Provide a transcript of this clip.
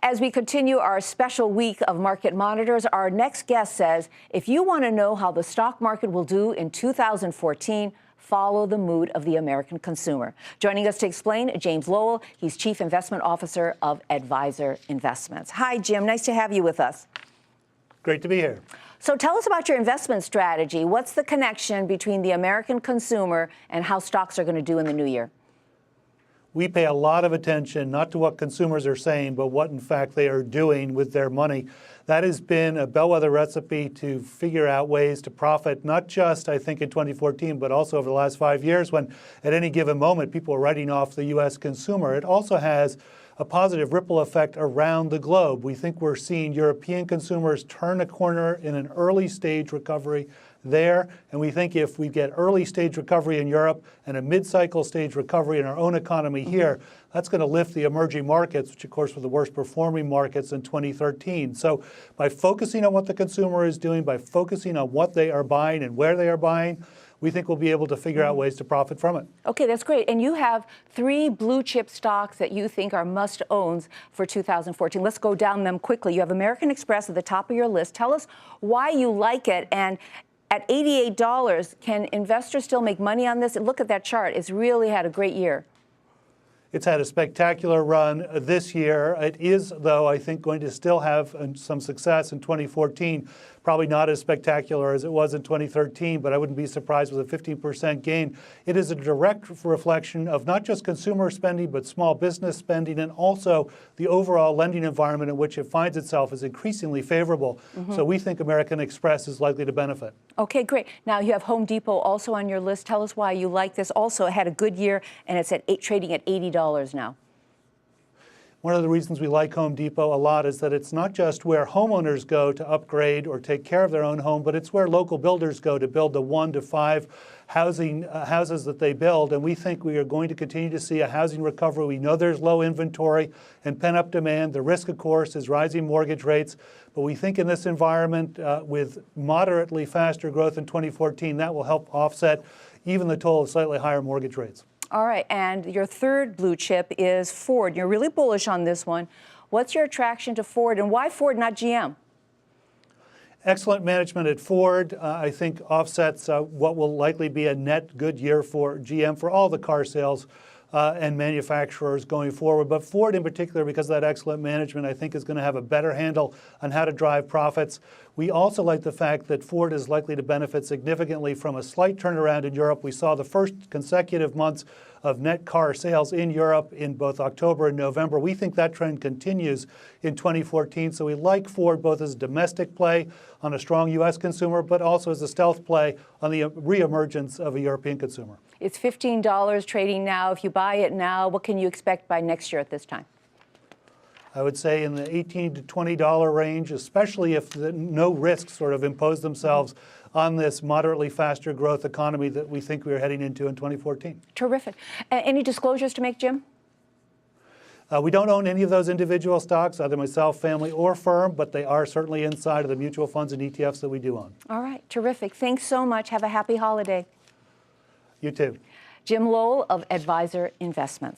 As we continue our special week of Market Monitors, our next guest says, if you want to know how the stock market will do in 2014, follow the mood of the American consumer. Joining us to explain, James Lowell. He's Chief Investment Officer of Advisor Investments. Hi, Jim. Nice to have you with us. Great to be here. So tell us about your investment strategy. What's the connection between the American consumer and how stocks are going to do in the new year? We pay a lot of attention not to what consumers are saying, but what in fact they are doing with their money. That has been a bellwether recipe to figure out ways to profit, not just, I think, in 2014, but also over the last 5 years when at any given moment people are writing off the U.S. consumer. It also has a positive ripple effect around the globe. We think we're seeing European consumers turn a corner in an early stage recovery there. And we think if we get early stage recovery in Europe and a mid-cycle stage recovery in our own economy here, that's going to lift the emerging markets, which of course were the worst performing markets in 2013. So by focusing on what the consumer is doing, by focusing on what they are buying and where they are buying, we think we'll be able to figure out ways to profit from it. Okay, that's great. And you have 3 blue chip stocks that you think are must-owns for 2014. Let's go down them quickly. You have American Express at the top of your list. Tell us why you like it. And at $88, can investors still make money on this? And look at that chart. It's really had a great year. It's had a spectacular run this year. It is, though, I think, going to still have some success in 2014. Probably not as spectacular as it was in 2013, but I wouldn't be surprised with a 15% gain. It is a direct reflection of not just consumer spending, but small business spending, and also the overall lending environment in which it finds itself is increasingly favorable. So we think American Express is likely to benefit. Okay, great. Now you have Home Depot also on your list. Tell us why you like this. Also, it had a good year, and it's trading at $80 now. One of the reasons we like Home Depot a lot is that it's not just where homeowners go to upgrade or take care of their own home, but it's where local builders go to build the 1 to 5 houses that they build. And we think we are going to continue to see a housing recovery. We know there's low inventory and pent-up demand. The risk, of course, is rising mortgage rates. But we think in this environment, with moderately faster growth in 2014, that will help offset even the toll of slightly higher mortgage rates. All right, and your third blue chip is Ford. You're really bullish on this one. What's your attraction to Ford, and why Ford, not GM? Excellent management at Ford, I think, offsets what will likely be a net good year for GM for all the car sales and manufacturers going forward. But Ford in particular, because of that excellent management, I think is going to have a better handle on how to drive profits. We also like the fact that Ford is likely to benefit significantly from a slight turnaround in Europe. We saw the first consecutive months of net car sales in Europe in both October and November. We think that trend continues in 2014. So we like Ford both as a domestic play on a strong U.S. consumer, but also as a stealth play on the reemergence of a European consumer. It's $15 trading now. If you buy it now, what can you expect by next year at this time? I would say in the $18 to $20 range, especially if no risks sort of impose themselves on this moderately faster growth economy that we think we are heading into in 2014. Terrific. Any disclosures to make, Jim? We don't own any of those individual stocks, either myself, family, or firm, but they are certainly inside of the mutual funds and ETFs that we do own. All right. Terrific. Thanks so much. Have a happy holiday. You too. Jim Lowell of Advisor Investments.